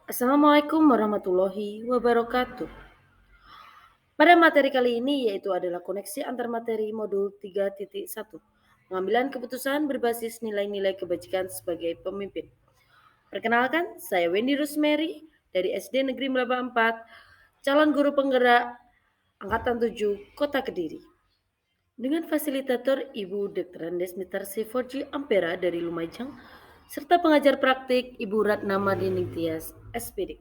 Assalamualaikum warahmatullahi wabarakatuh. Pada materi kali ini yaitu adalah koneksi antar materi modul 3.1. Pengambilan keputusan berbasis nilai-nilai kebajikan sebagai pemimpin. Perkenalkan, saya Wendy Rosemary dari SD Negeri Melaba 4, calon guru penggerak Angkatan 7, Kota Kediri. Dengan fasilitator Ibu Dr. Andes Mitarsi Forji Ampera dari Lumajang, serta pengajar praktik Ibu Ratna Mardini Tias, SPD.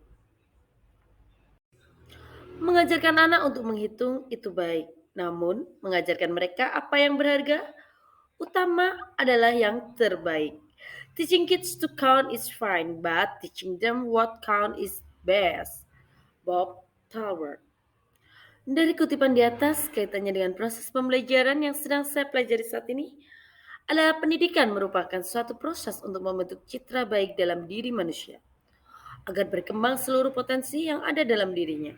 Mengajarkan anak untuk menghitung itu baik, namun mengajarkan mereka apa yang berharga utama adalah yang terbaik. Teaching kids to count is fine, but teaching them what count is best. Bob Tower. Dari kutipan di atas, kaitannya dengan proses pembelajaran yang sedang saya pelajari saat ini, adalah pendidikan merupakan suatu proses untuk membentuk citra baik dalam diri manusia, agar berkembang seluruh potensi yang ada dalam dirinya.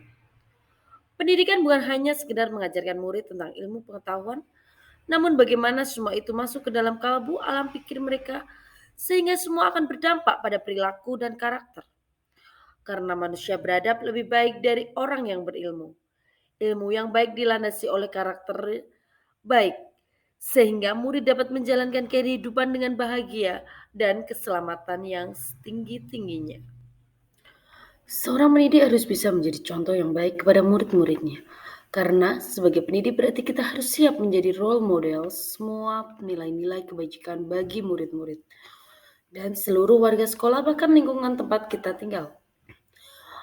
Pendidikan bukan hanya sekedar mengajarkan murid tentang ilmu pengetahuan, namun bagaimana semua itu masuk ke dalam kalbu alam pikir mereka sehingga semua akan berdampak pada perilaku dan karakter. Karena manusia beradab lebih baik dari orang yang berilmu. Ilmu yang baik dilandasi oleh karakter baik, sehingga murid dapat menjalankan kehidupan dengan bahagia dan keselamatan yang setinggi-tingginya. Seorang pendidik harus bisa menjadi contoh yang baik kepada murid-muridnya. Karena sebagai pendidik berarti kita harus siap menjadi role model semua nilai-nilai kebajikan bagi murid-murid dan seluruh warga sekolah bahkan lingkungan tempat kita tinggal.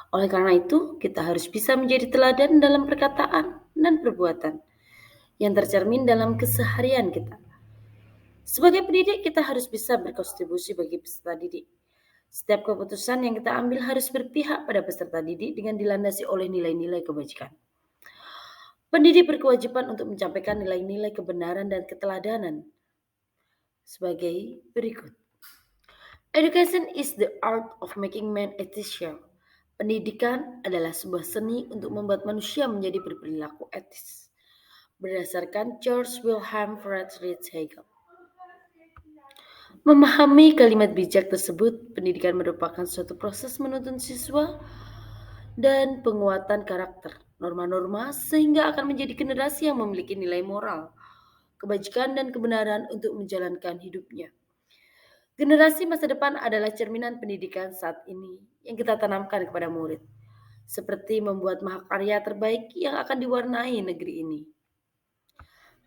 Oleh karena itu, kita harus bisa menjadi teladan dalam perkataan dan perbuatan yang tercermin dalam keseharian kita. Sebagai pendidik, kita harus bisa berkontribusi bagi peserta didik. Setiap keputusan yang kita ambil harus berpihak pada peserta didik dengan dilandasi oleh nilai-nilai kebajikan. Pendidik berkewajiban untuk menyampaikan nilai-nilai kebenaran dan keteladanan sebagai berikut. Education is the art of making man ethical. Pendidikan adalah sebuah seni untuk membuat manusia menjadi berperilaku etis. Berdasarkan George Wilhelm Friedrich Hegel. Memahami kalimat bijak tersebut, pendidikan merupakan suatu proses menuntun siswa dan penguatan karakter, norma-norma sehingga akan menjadi generasi yang memiliki nilai moral, kebajikan dan kebenaran untuk menjalankan hidupnya. Generasi masa depan adalah cerminan pendidikan saat ini yang kita tanamkan kepada murid, seperti membuat mahakarya terbaik yang akan diwarnai negeri ini.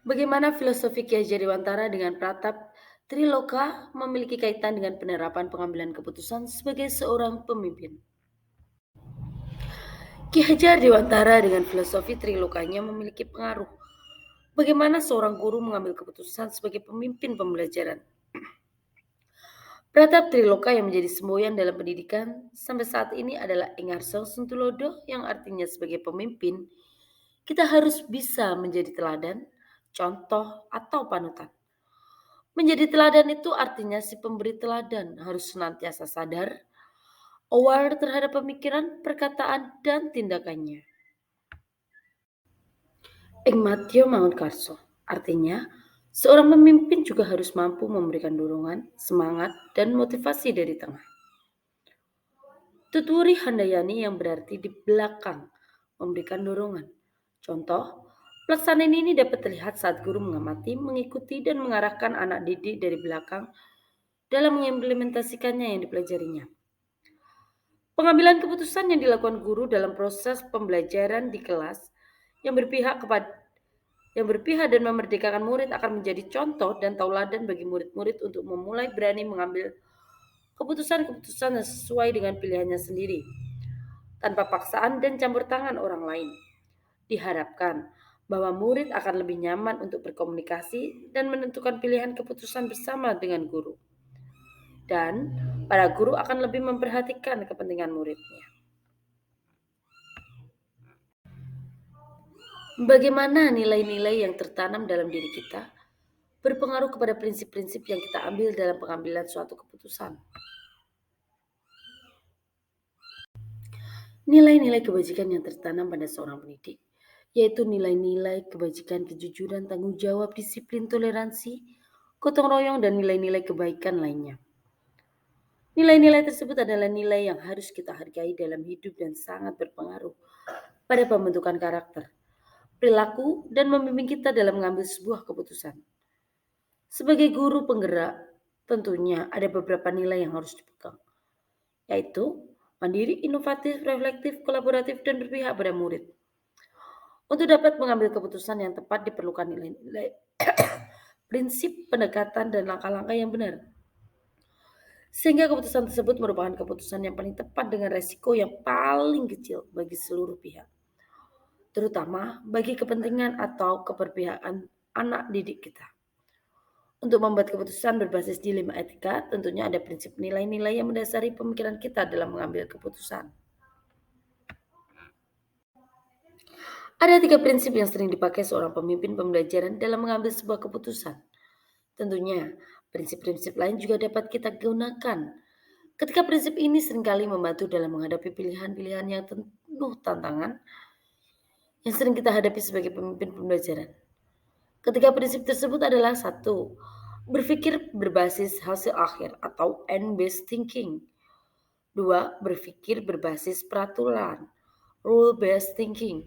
Bagaimana filosofi Ki Hajar Dewantara dengan Pratap Triloka memiliki kaitan dengan penerapan pengambilan keputusan sebagai seorang pemimpin. Ki Hajar Dewantara dengan filosofi Trilokanya memiliki pengaruh bagaimana seorang guru mengambil keputusan sebagai pemimpin pembelajaran. Pratap Triloka yang menjadi semboyan dalam pendidikan sampai saat ini adalah Engarso Suntulodo yang artinya sebagai pemimpin, kita harus bisa menjadi teladan, contoh, atau panutan. Menjadi teladan itu artinya si pemberi teladan harus senantiasa sadar, aware terhadap pemikiran, perkataan, dan tindakannya. Igmatio Mangunkarso artinya seorang pemimpin juga harus mampu memberikan dorongan, semangat, dan motivasi dari tengah. Tuturi Handayani yang berarti di belakang memberikan dorongan. Contoh, pelaksanaan ini dapat terlihat saat guru mengamati, mengikuti, dan mengarahkan anak didik dari belakang dalam mengimplementasikannya yang dipelajarinya. Pengambilan keputusan yang dilakukan guru dalam proses pembelajaran di kelas yang berpihak dan memerdekakan murid akan menjadi contoh dan tauladan bagi murid-murid untuk memulai berani mengambil keputusan-keputusan yang sesuai dengan pilihannya sendiri, tanpa paksaan dan campur tangan orang lain. Diharapkan bahwa murid akan lebih nyaman untuk berkomunikasi dan menentukan pilihan keputusan bersama dengan guru. Dan para guru akan lebih memperhatikan kepentingan muridnya. Bagaimana nilai-nilai yang tertanam dalam diri kita berpengaruh kepada prinsip-prinsip yang kita ambil dalam pengambilan suatu keputusan. Nilai-nilai kebajikan yang tertanam pada seorang pendidik, yaitu nilai-nilai kebajikan, kejujuran, tanggung jawab, disiplin, toleransi, gotong royong, dan nilai-nilai kebaikan lainnya. Nilai-nilai tersebut adalah nilai yang harus kita hargai dalam hidup dan sangat berpengaruh pada pembentukan karakter, perilaku, dan membimbing kita dalam mengambil sebuah keputusan. Sebagai guru penggerak, tentunya ada beberapa nilai yang harus dipegang, yaitu mandiri, inovatif, reflektif, kolaboratif, dan berpihak pada murid. Untuk dapat mengambil keputusan yang tepat diperlukan nilai-nilai, prinsip, pendekatan, dan langkah-langkah yang benar. Sehingga keputusan tersebut merupakan keputusan yang paling tepat dengan resiko yang paling kecil bagi seluruh pihak, terutama bagi kepentingan atau keberpihakan anak didik kita. Untuk membuat keputusan berbasis dilema etika, tentunya ada prinsip nilai-nilai yang mendasari pemikiran kita dalam mengambil keputusan. Ada 3 prinsip yang sering dipakai seorang pemimpin pembelajaran dalam mengambil sebuah keputusan. Tentunya, prinsip-prinsip lain juga dapat kita gunakan. Ketika prinsip ini seringkali membantu dalam menghadapi pilihan-pilihan yang penuh tantangan yang sering kita hadapi sebagai pemimpin pembelajaran. Ketiga prinsip tersebut adalah satu, berpikir berbasis hasil akhir atau end-based thinking. Dua, berpikir berbasis peraturan, rule-based thinking.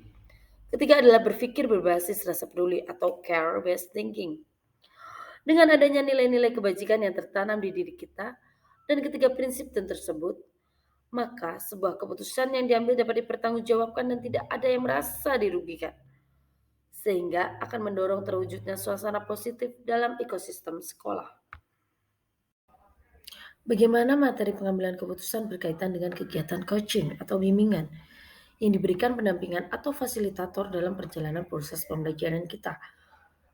Ketiga adalah berpikir berbasis rasa peduli atau care-based thinking. Dengan adanya nilai-nilai kebajikan yang tertanam di diri kita dan ketiga prinsip tersebut, maka sebuah keputusan yang diambil dapat dipertanggungjawabkan dan tidak ada yang merasa dirugikan, sehingga akan mendorong terwujudnya suasana positif dalam ekosistem sekolah. Bagaimana materi pengambilan keputusan berkaitan dengan kegiatan coaching atau bimbingan yang diberikan pendampingan atau fasilitator dalam perjalanan proses pembelajaran kita,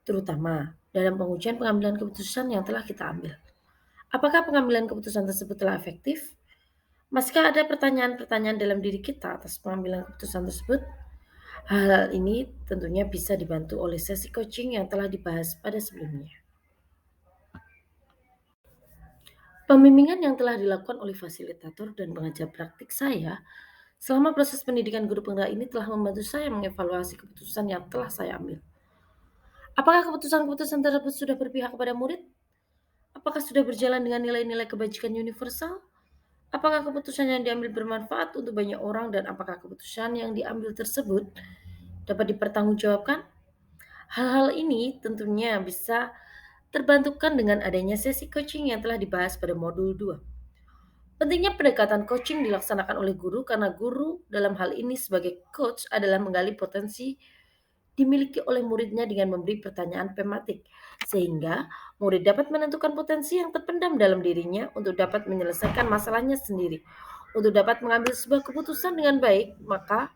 terutama dalam pengujian pengambilan keputusan yang telah kita ambil. Apakah pengambilan keputusan tersebut telah efektif? Masihkah ada pertanyaan-pertanyaan dalam diri kita atas pengambilan keputusan tersebut? Hal ini tentunya bisa dibantu oleh sesi coaching yang telah dibahas pada sebelumnya. Pembimbingan yang telah dilakukan oleh fasilitator dan pengajar praktik saya selama proses pendidikan guru penggerak ini telah membantu saya mengevaluasi keputusan yang telah saya ambil. Apakah keputusan-keputusan tersebut sudah berpihak kepada murid? Apakah sudah berjalan dengan nilai-nilai kebajikan universal? Apakah keputusan yang diambil bermanfaat untuk banyak orang dan apakah keputusan yang diambil tersebut dapat dipertanggungjawabkan? Hal-hal ini tentunya bisa terbantukan dengan adanya sesi coaching yang telah dibahas pada modul 2. Pentingnya pendekatan coaching dilaksanakan oleh guru karena guru dalam hal ini sebagai coach adalah menggali potensi dimiliki oleh muridnya dengan memberi pertanyaan tematik, sehingga murid dapat menentukan potensi yang terpendam dalam dirinya untuk dapat menyelesaikan masalahnya sendiri. Untuk dapat mengambil sebuah keputusan dengan baik, maka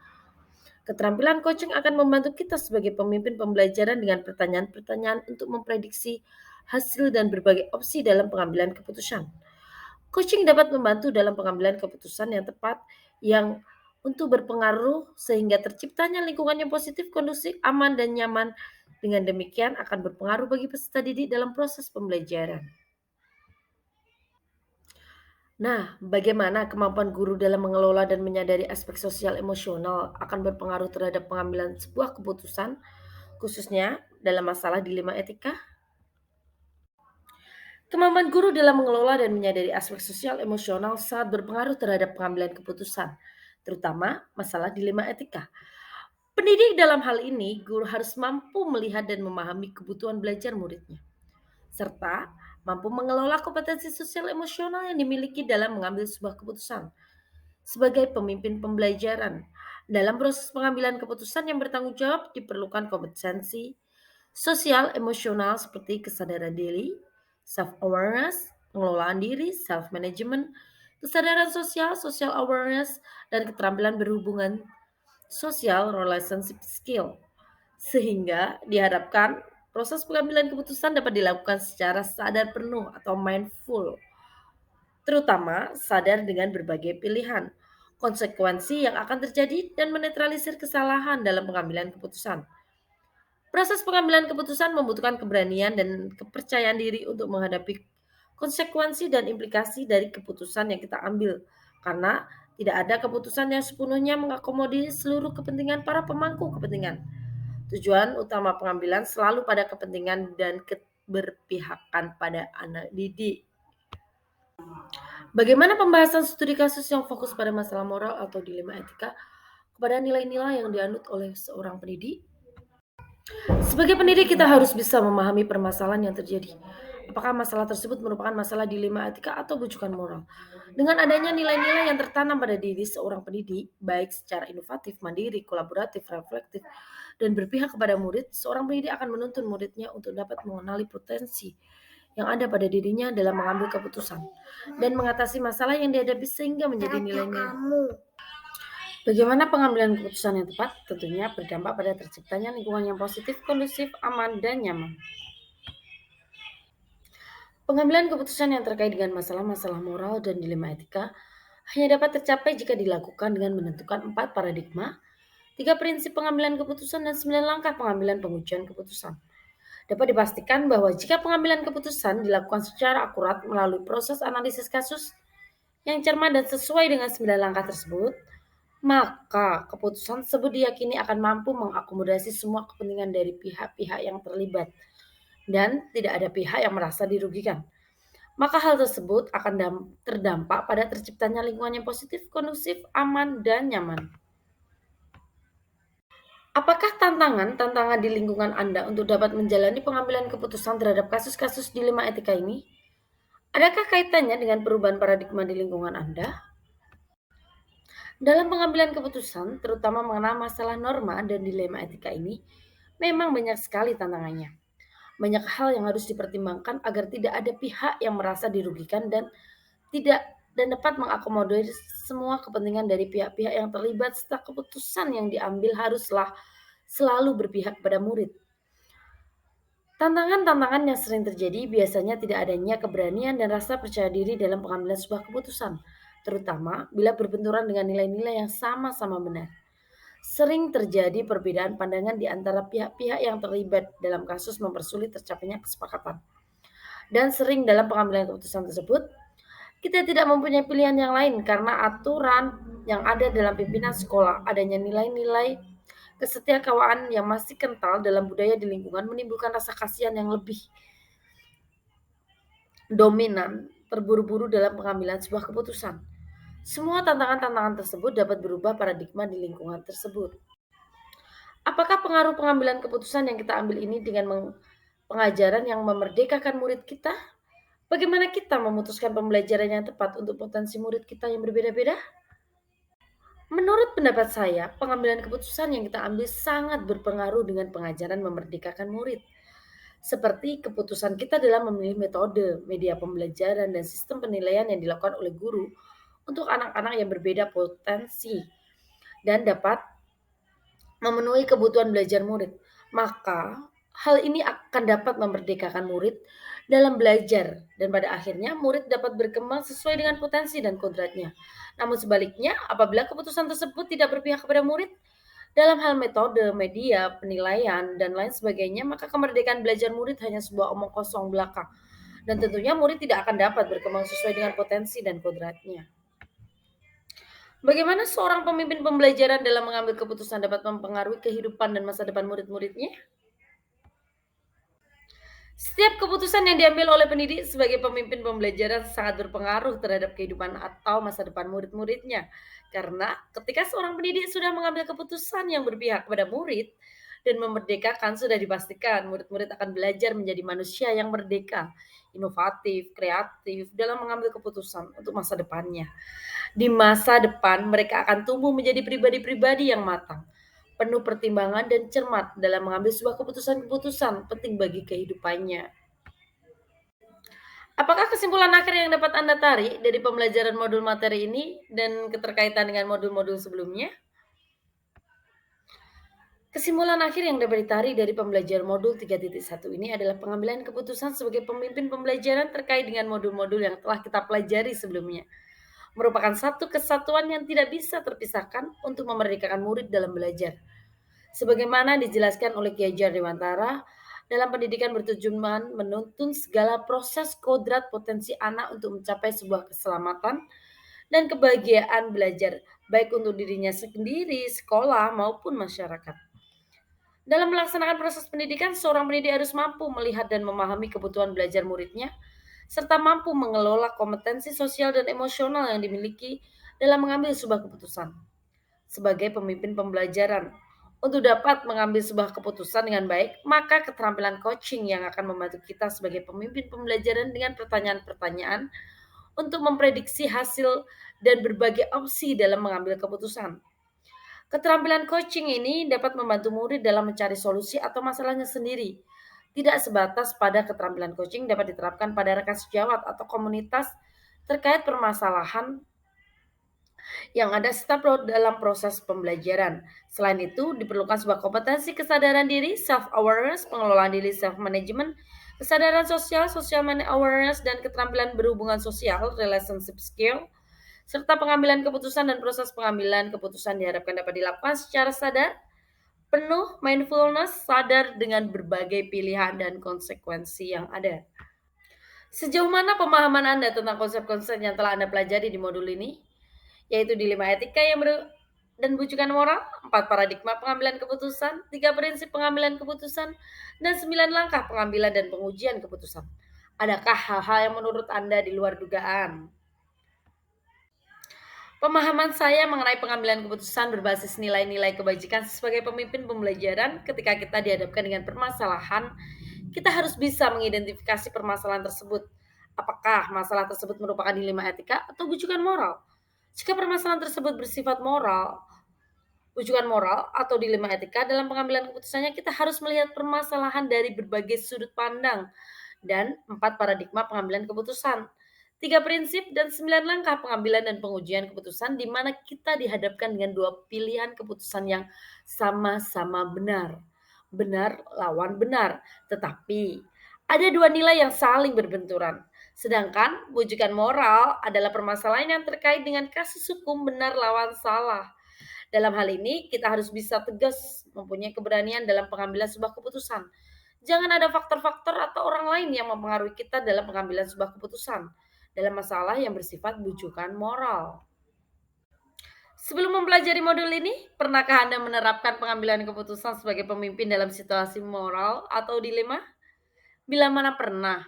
keterampilan coaching akan membantu kita sebagai pemimpin pembelajaran dengan pertanyaan-pertanyaan untuk memprediksi hasil dan berbagai opsi dalam pengambilan keputusan. Coaching dapat membantu dalam pengambilan keputusan yang tepat yang untuk berpengaruh sehingga terciptanya lingkungan yang positif, kondusif, aman, dan nyaman. Dengan demikian akan berpengaruh bagi peserta didik dalam proses pembelajaran. Nah, bagaimana kemampuan guru dalam mengelola dan menyadari aspek sosial emosional akan berpengaruh terhadap pengambilan sebuah keputusan, khususnya dalam masalah dilema etika? Kemampuan guru dalam mengelola dan menyadari aspek sosial emosional sangat berpengaruh terhadap pengambilan keputusan, terutama masalah dilema etika. Pendidik dalam hal ini, guru harus mampu melihat dan memahami kebutuhan belajar muridnya, serta mampu mengelola kompetensi sosial emosional yang dimiliki dalam mengambil sebuah keputusan. Sebagai pemimpin pembelajaran, dalam proses pengambilan keputusan yang bertanggung jawab diperlukan kompetensi sosial emosional seperti kesadaran diri, self-awareness, pengelolaan diri, self-management, kesadaran sosial, social awareness, dan keterampilan berhubungan sosial relationship skill. Sehingga diharapkan proses pengambilan keputusan dapat dilakukan secara sadar penuh atau mindful, terutama sadar dengan berbagai pilihan, konsekuensi yang akan terjadi dan menetralisir kesalahan dalam pengambilan keputusan. Proses pengambilan keputusan membutuhkan keberanian dan kepercayaan diri untuk menghadapi konsekuensi dan implikasi dari keputusan yang kita ambil, karena tidak ada keputusan yang sepenuhnya mengakomodir seluruh kepentingan para pemangku kepentingan. Tujuan utama pengambilan selalu pada kepentingan dan keberpihakan pada anak didik. Bagaimana pembahasan studi kasus yang fokus pada masalah moral atau dilema etika kepada nilai-nilai yang dianut oleh seorang pendidik? Sebagai pendidik, kita harus bisa memahami permasalahan yang terjadi. Apakah masalah tersebut merupakan masalah dilema etika atau bujukan moral? Dengan adanya nilai-nilai yang tertanam pada diri seorang pendidik, baik secara inovatif, mandiri, kolaboratif, reflektif, dan berpihak kepada murid, seorang pendidik akan menuntun muridnya untuk dapat mengenali potensi yang ada pada dirinya dalam mengambil keputusan dan mengatasi masalah yang dihadapi sehingga menjadi nilai-nilai. Bagaimana pengambilan keputusan yang tepat? Tentunya berdampak pada terciptanya lingkungan yang positif, kondusif, aman, dan nyaman. Pengambilan keputusan yang terkait dengan masalah-masalah moral dan dilema etika hanya dapat tercapai jika dilakukan dengan menentukan 4 paradigma, 3 prinsip pengambilan keputusan, dan 9 langkah pengambilan pengujian keputusan. Dapat dipastikan bahwa jika pengambilan keputusan dilakukan secara akurat melalui proses analisis kasus yang cermat dan sesuai dengan 9 langkah tersebut, maka keputusan tersebut diyakini akan mampu mengakomodasi semua kepentingan dari pihak-pihak yang terlibat dan tidak ada pihak yang merasa dirugikan. Maka hal tersebut akan terdampak pada terciptanya lingkungan yang positif, kondusif, aman, dan nyaman. Apakah tantangan di lingkungan Anda untuk dapat menjalani pengambilan keputusan terhadap kasus-kasus dilema etika ini? Adakah kaitannya dengan perubahan paradigma di lingkungan Anda? Dalam pengambilan keputusan, terutama mengenai masalah norma dan dilema etika ini, memang banyak sekali tantangannya. Banyak hal yang harus dipertimbangkan agar tidak ada pihak yang merasa dirugikan tidak dan dapat mengakomodir semua kepentingan dari pihak-pihak yang terlibat serta keputusan yang diambil haruslah selalu berpihak pada murid. Tantangan-tantangan yang sering terjadi biasanya tidak adanya keberanian dan rasa percaya diri dalam pengambilan sebuah keputusan, terutama bila berbenturan dengan nilai-nilai yang sama-sama benar. Sering terjadi perbedaan pandangan di antara pihak-pihak yang terlibat dalam kasus mempersulit tercapainya kesepakatan. Dan sering dalam pengambilan keputusan tersebut, kita tidak mempunyai pilihan yang lain karena aturan yang ada dalam pimpinan sekolah, adanya nilai-nilai kesetiakawanan yang masih kental dalam budaya di lingkungan menimbulkan rasa kasihan yang lebih dominan terburu-buru dalam pengambilan sebuah keputusan. Semua tantangan-tantangan tersebut dapat berubah paradigma di lingkungan tersebut. Apakah pengaruh pengambilan keputusan yang kita ambil ini dengan pengajaran yang memerdekakan murid kita? Bagaimana kita memutuskan pembelajaran yang tepat untuk potensi murid kita yang berbeda-beda? Menurut pendapat saya, pengambilan keputusan yang kita ambil sangat berpengaruh dengan pengajaran memerdekakan murid. Seperti keputusan kita dalam memilih metode, media pembelajaran, dan sistem penilaian yang dilakukan oleh guru untuk anak-anak yang berbeda potensi dan dapat memenuhi kebutuhan belajar murid. Maka, hal ini akan dapat memerdekakan murid dalam belajar dan pada akhirnya murid dapat berkembang sesuai dengan potensi dan kodratnya. Namun sebaliknya, apabila keputusan tersebut tidak berpihak kepada murid dalam hal metode, media, penilaian, dan lain sebagainya, maka kemerdekaan belajar murid hanya sebuah omong kosong belaka. Dan tentunya murid tidak akan dapat berkembang sesuai dengan potensi dan kodratnya. Bagaimana seorang pemimpin pembelajaran dalam mengambil keputusan dapat mempengaruhi kehidupan dan masa depan murid-muridnya? Setiap keputusan yang diambil oleh pendidik sebagai pemimpin pembelajaran sangat berpengaruh terhadap kehidupan atau masa depan murid-muridnya. Karena ketika seorang pendidik sudah mengambil keputusan yang berpihak kepada murid dan memerdekakan, sudah dipastikan murid-murid akan belajar menjadi manusia yang merdeka, inovatif, kreatif dalam mengambil keputusan untuk masa depannya. Di masa depan, mereka akan tumbuh menjadi pribadi-pribadi yang matang, penuh pertimbangan dan cermat dalam mengambil sebuah keputusan-keputusan penting bagi kehidupannya. Apakah kesimpulan akhir yang dapat Anda tarik dari pembelajaran modul materi ini dan keterkaitan dengan modul-modul sebelumnya? Kesimpulan akhir yang dapat ditarik dari pembelajaran modul 3.1 ini adalah pengambilan keputusan sebagai pemimpin pembelajaran terkait dengan modul-modul yang telah kita pelajari sebelumnya. Merupakan satu kesatuan yang tidak bisa terpisahkan untuk memerdekakan murid dalam belajar. Sebagaimana dijelaskan oleh Ki Hajar Dewantara, dalam pendidikan bertujuan menuntun segala proses kodrat potensi anak untuk mencapai sebuah keselamatan dan kebahagiaan belajar, baik untuk dirinya sendiri, sekolah, maupun masyarakat. Dalam melaksanakan proses pendidikan, seorang pendidik harus mampu melihat dan memahami kebutuhan belajar muridnya, serta mampu mengelola kompetensi sosial dan emosional yang dimiliki dalam mengambil sebuah keputusan. Sebagai pemimpin pembelajaran, untuk dapat mengambil sebuah keputusan dengan baik, maka keterampilan coaching yang akan membantu kita sebagai pemimpin pembelajaran dengan pertanyaan-pertanyaan untuk memprediksi hasil dan berbagai opsi dalam mengambil keputusan. Keterampilan coaching ini dapat membantu murid dalam mencari solusi atau masalahnya sendiri. Tidak sebatas pada keterampilan coaching dapat diterapkan pada rekan sejawat atau komunitas terkait permasalahan yang ada serta dalam proses pembelajaran. Selain itu, diperlukan sebuah kompetensi kesadaran diri, self-awareness, pengelolaan diri, self-management, kesadaran sosial, social awareness, dan keterampilan berhubungan sosial, relationship skill, serta pengambilan keputusan dan proses pengambilan keputusan diharapkan dapat dilakukan secara sadar, penuh mindfulness, sadar dengan berbagai pilihan dan konsekuensi yang ada. Sejauh mana pemahaman Anda tentang konsep-konsep yang telah Anda pelajari di modul ini? Yaitu di 5 etika yang dan bujukan moral, 4 paradigma pengambilan keputusan, 3 prinsip pengambilan keputusan, dan 9 langkah pengambilan dan pengujian keputusan. Adakah hal-hal yang menurut Anda di luar dugaan? Pemahaman saya mengenai pengambilan keputusan berbasis nilai-nilai kebajikan sebagai pemimpin pembelajaran ketika kita dihadapkan dengan permasalahan, kita harus bisa mengidentifikasi permasalahan tersebut. Apakah masalah tersebut merupakan dilema etika atau bujukan moral? Jika permasalahan tersebut bersifat moral, bujukan moral atau dilema etika dalam pengambilan keputusannya, kita harus melihat permasalahan dari berbagai sudut pandang dan 4 paradigma pengambilan keputusan. 3 prinsip dan 9 langkah pengambilan dan pengujian keputusan di mana kita dihadapkan dengan 2 pilihan keputusan yang sama-sama benar. Benar lawan benar, tetapi ada 2 nilai yang saling berbenturan. Sedangkan bujukan moral adalah permasalahan yang terkait dengan kasus hukum benar lawan salah. Dalam hal ini, kita harus bisa tegas mempunyai keberanian dalam pengambilan sebuah keputusan. Jangan ada faktor-faktor atau orang lain yang mempengaruhi kita dalam pengambilan sebuah keputusan dalam masalah yang bersifat bujukan moral. Sebelum mempelajari modul ini, pernahkah Anda menerapkan pengambilan keputusan sebagai pemimpin dalam situasi moral atau dilema? Bila mana pernah,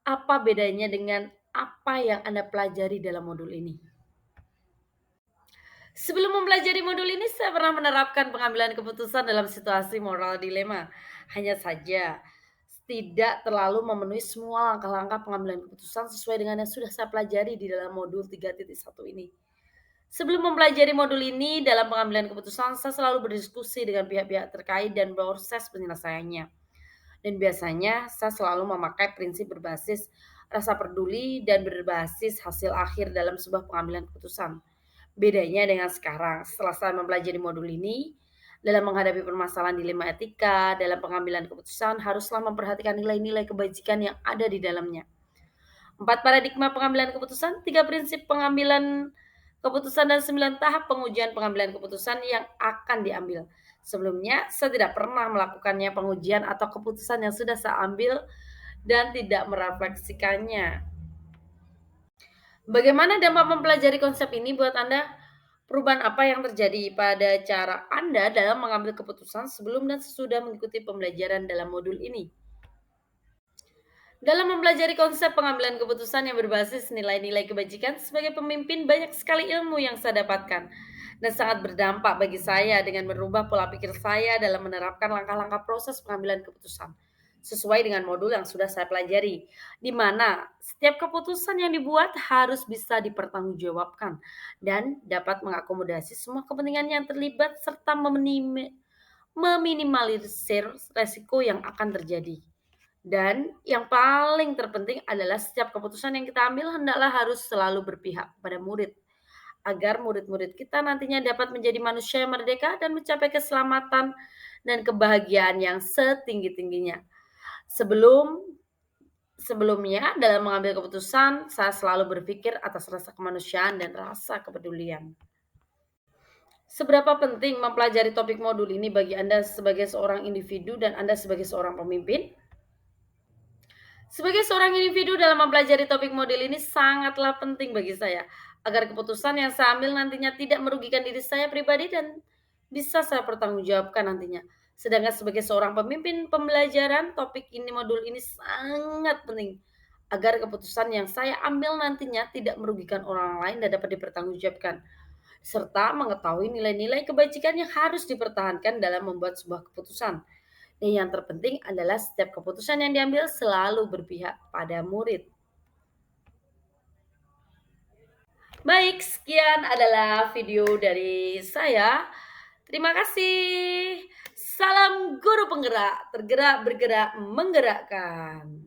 apa bedanya dengan apa yang Anda pelajari dalam modul ini? Sebelum mempelajari modul ini, saya pernah menerapkan pengambilan keputusan dalam situasi moral dilema. Hanya saja, tidak terlalu memenuhi semua langkah-langkah pengambilan keputusan sesuai dengan yang sudah saya pelajari di dalam modul 3.1 ini. Sebelum mempelajari modul ini, dalam pengambilan keputusan, saya selalu berdiskusi dengan pihak-pihak terkait dan proses penyelesaiannya. Dan biasanya, saya selalu memakai prinsip berbasis rasa peduli dan berbasis hasil akhir dalam sebuah pengambilan keputusan. Bedanya dengan sekarang, setelah saya mempelajari modul ini, dalam menghadapi permasalahan dilema etika, dalam pengambilan keputusan haruslah memperhatikan nilai-nilai kebajikan yang ada di dalamnya. 4 paradigma pengambilan keputusan, 3 prinsip pengambilan keputusan, dan 9 tahap pengujian pengambilan keputusan yang akan diambil. Sebelumnya, saya tidak pernah melakukannya pengujian atau keputusan yang sudah saya ambil dan tidak merefleksikannya. Bagaimana dampak mempelajari konsep ini buat Anda? Perubahan apa yang terjadi pada cara Anda dalam mengambil keputusan sebelum dan sesudah mengikuti pembelajaran dalam modul ini? Dalam mempelajari konsep pengambilan keputusan yang berbasis nilai-nilai kebajikan, sebagai pemimpin banyak sekali ilmu yang saya dapatkan dan sangat berdampak bagi saya dengan merubah pola pikir saya dalam menerapkan langkah-langkah proses pengambilan keputusan sesuai dengan modul yang sudah saya pelajari, di mana setiap keputusan yang dibuat harus bisa dipertanggungjawabkan dan dapat mengakomodasi semua kepentingan yang terlibat serta meminimalisir resiko yang akan terjadi. Dan yang paling terpenting adalah setiap keputusan yang kita ambil hendaklah harus selalu berpihak pada murid, agar murid-murid kita nantinya dapat menjadi manusia yang merdeka dan mencapai keselamatan dan kebahagiaan yang setinggi-tingginya. Sebelumnya dalam mengambil keputusan, saya selalu berpikir atas rasa kemanusiaan dan rasa kepedulian. Seberapa penting mempelajari topik modul ini bagi Anda sebagai seorang individu dan Anda sebagai seorang pemimpin? Sebagai seorang individu dalam mempelajari topik model ini sangatlah penting bagi saya, agar keputusan yang saya ambil nantinya tidak merugikan diri saya pribadi dan bisa saya pertanggungjawabkan nantinya. Sedangkan sebagai seorang pemimpin pembelajaran, topik ini modul ini sangat penting agar keputusan yang saya ambil nantinya tidak merugikan orang lain dan dapat dipertanggungjawabkan, serta mengetahui nilai-nilai kebajikan yang harus dipertahankan dalam membuat sebuah keputusan. Dan yang terpenting adalah setiap keputusan yang diambil selalu berpihak pada murid. Baik, sekian adalah video dari saya. Terima kasih. Salam guru penggerak, tergerak, bergerak, menggerakkan.